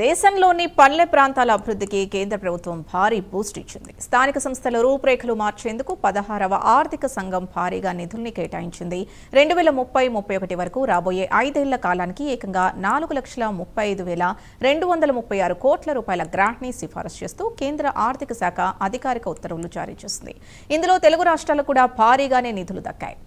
దేశంలోని పల్లె ప్రాంతాల అభివృద్ధికి కేంద్ర ప్రభుత్వం భారీ బూస్ట్ ఇచ్చింది. స్థానిక సంస్థల రూపురేఖలు మార్చేందుకు 16వ ఆర్థిక సంఘం భారీగా నిధుల్ని కేటాయించింది. 2030-31 వరకు రాబోయే 5 ఏళ్ల కాలానికి ఏకంగా 4,35,236 కోట్ల రూపాయల గ్రాంట్ని సిఫారసు చేస్తూ కేంద్ర ఆర్థిక శాఖ అధికారిక ఉత్తర్వులు జారీ చేసింది. ఇందులో తెలుగు రాష్ట్రాలకు కూడా భారీగానే నిధులు దక్కాయి.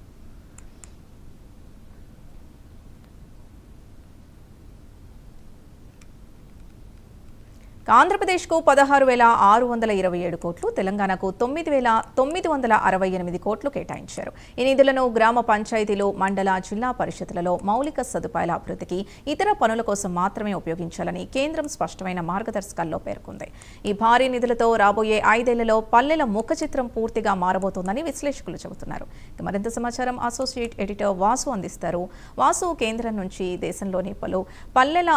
ఆంధ్రప్రదేశ్కు 16,627 కోట్లు, తెలంగాణకు 9,968 కోట్లు కేటాయించారు. ఈ నిధులను గ్రామ పంచాయతీలు, మండల, జిల్లా పరిషత్లలో మౌలిక సదుపాయాల అభివృద్ధికి, ఇతర పనుల కోసం మాత్రమే ఉపయోగించాలని కేంద్రం స్పష్టమైన మార్గదర్శకాల్లో పేర్కొంది. ఈ భారీ నిధులతో రాబోయే 5 ఏళ్లలో పల్లెల ముఖ చిత్రం పూర్తిగా మారబోతోందని విశ్లేషకులు చెబుతున్నారు. మరింత సమాచారం అసోసియేట్ ఎడిటర్ వాసు అందిస్తారు. వాసు, కేంద్రం నుంచి దేశంలోని పలు పల్లెల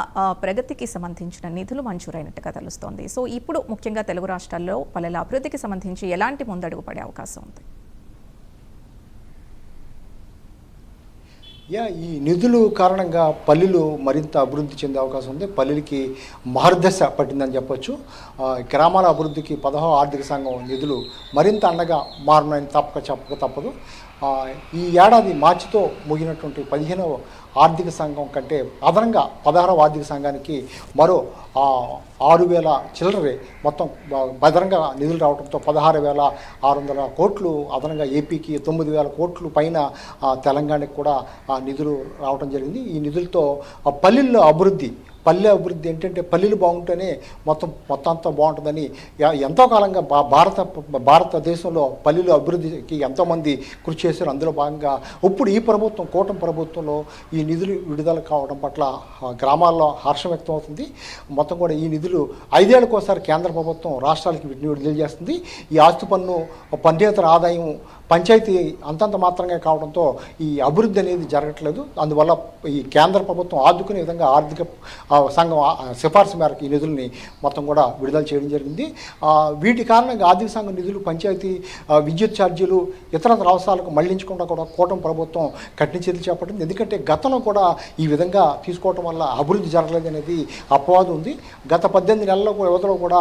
ప్రగతికి సంబంధించిన నిధులు మంజూరైనట్టుగా తెలుస్తోంది. సో ఇప్పుడు ముఖ్యంగా తెలుగు రాష్ట్రాల్లో పల్లెల అభివృద్ధికి సంబంధించి ఎలాంటి ముందడుగు పడే అవకాశం ఉంది? ఈ నిధులు కారణంగా పల్లెలు మరింత అభివృద్ధి చెందే అవకాశం ఉంది. పల్లెలకి మార్గదశ పట్టిందని చెప్పొచ్చు. గ్రామాల అభివృద్ధికి 16వ ఆర్థిక సంఘం నిధులు మరింత అండగా మారునని చెప్పక తప్పదు. ఈ ఏడాది మార్చితో ముగినటువంటి 15వ ఆర్థిక సంఘం కంటే అదనంగా 16వ ఆర్థిక సంఘానికి మరో 6,000 చిల్లరే మొత్తం అదనంగా నిధులు రావడంతో 16,600 కోట్లు అదనంగా ఏపీకి, 9,000 కోట్లు పైన తెలంగాణకి కూడా నిధులు రావడం జరిగింది. ఈ నిధులతో పల్లెల్లో పల్లె అభివృద్ధి ఏంటంటే పల్లెలు బాగుంటేనే మొత్తం అంతా బాగుంటుందని ఎంతో కాలంగా భారతదేశంలో పల్లెలు అభివృద్ధికి ఎంతోమంది కృషి చేశారు. అందులో భాగంగా ఇప్పుడు ఈ ప్రభుత్వం, కూటమి ప్రభుత్వంలో ఈ నిధులు విడుదల కావడం పట్ల గ్రామాల్లో హర్షం వ్యక్తం అవుతుంది. మొత్తం కూడా ఈ నిధులు 5 ఏళ్లకోసారి కేంద్ర ప్రభుత్వం రాష్ట్రాలకి విడుదల చేస్తుంది. ఈ ఆస్తి పన్ను, పన్నేతర ఆదాయం పంచాయతీ అంతంత మాత్రంగా కావడంతో ఈ అభివృద్ధి అనేది జరగట్లేదు. అందువల్ల ఈ కేంద్ర ప్రభుత్వం ఆదుకునే విధంగా ఆర్థిక సంఘం సిఫార్సు మేరకు ఈ నిధుల్ని మొత్తం కూడా విడుదల చేయడం జరిగింది. వీటి కారణంగా ఆర్థిక సంఘం నిధులు, పంచాయతీ విద్యుత్ ఛార్జీలు, ఇతర అవసరాలకు మళ్లించకుండా కూడా కూటమి ప్రభుత్వం కఠిన చర్యలు చేపట్టింది. ఎందుకంటే గతంలో కూడా ఈ విధంగా తీసుకోవడం వల్ల అభివృద్ధి జరగలేదు అనేది అపవాదం ఉంది. గత 18 నెలల వ్యవధిలో కూడా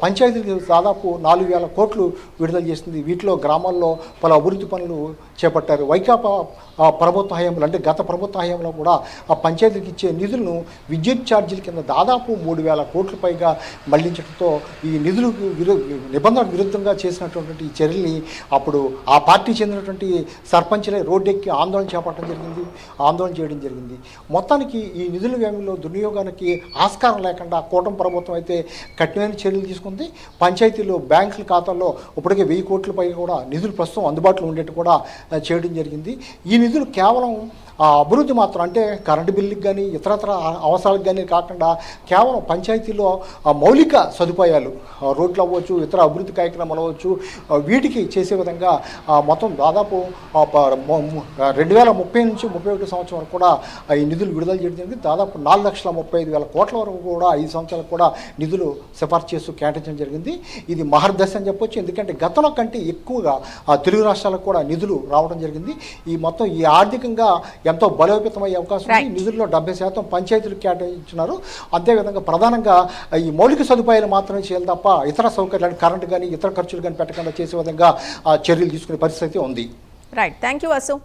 పంచాయతీలకు దాదాపు 4,000 కోట్లు విడుదల చేసింది. వీటిలో గ్రామాల్లో పలు అభివృద్ధి పనులు చేపట్టారు. వైకాపా ప్రభుత్వ హయాంలో, అంటే గత ప్రభుత్వ హయాంలో కూడా ఆ పంచాయతీలకు ఇచ్చే నిధులను విద్యుత్ ఛార్జీల కింద దాదాపు 3,000 కోట్ల పైగా మళ్లించడంతో ఈ నిధులకు నిబంధనలకు విరుద్ధంగా చేసినటువంటి ఈ చర్యల్ని అప్పుడు ఆ పార్టీ చెందినటువంటి సర్పంచ్లే రోడ్డెక్కి ఆందోళన చేయడం జరిగింది. మొత్తానికి ఈ నిధుల వ్యయంలో దుర్వినియోగానికి ఆస్కారం లేకుండా కూటమి ప్రభుత్వం అయితే కఠినమైన చర్యలు తీసుకుంది. పంచాయతీలో, బ్యాంకుల ఖాతాల్లో ఇప్పటికే 1,000 కోట్ల పైగా కూడా నిధులు ప్రస్తుతం అందుబాటులో ఉండేట్టు కూడా చేయడం జరిగింది. ఈ నిధులు కేవలం అభివృద్ధి మాత్రం, అంటే కరెంటు బిల్లుకి కానీ ఇతరత్ర అవసరాలకు కానీ కాకుండా కేవలం పంచాయతీలో మౌలిక సదుపాయాలు, రోడ్లు అవ్వచ్చు, ఇతర అభివృద్ధి కార్యక్రమాలు అవ్వచ్చు, వీటికి చేసే విధంగా మొత్తం దాదాపు 2030 నుంచి 31 సంవత్సరం వరకు కూడా ఈ నిధులు విడుదల చేయడం జరిగింది. దాదాపు 4,35,000 కోట్ల వరకు కూడా 5 సంవత్సరాలకు కూడా నిధులు సిఫార్సు చేస్తూ కేటాయించడం జరిగింది. ఇది మహర్దశ అని చెప్పొచ్చు. ఎందుకంటే గతంలో కంటే ఎక్కువగా తెలుగు రాష్ట్రాలకు కూడా నిధులు రావడం జరిగింది. ఈ మొత్తం ఈ ఆర్థికంగా ఎంతో బలోపేతమయ్యే అవకాశం ఉంది. నిధుల్లో 70% పంచాయతీలకు కేటాయించున్నారు. అదేవిధంగా ప్రధానంగా ఈ మౌలిక సదుపాయాలు మాత్రమే చేయాలి తప్ప ఇతర సౌకర్యాలు, కరెంటు కానీ ఇతర ఖర్చులు కానీ పెట్టకుండా చేసే విధంగా చర్యలు తీసుకునే పరిస్థితి ఉంది. Right, thank you Ashok.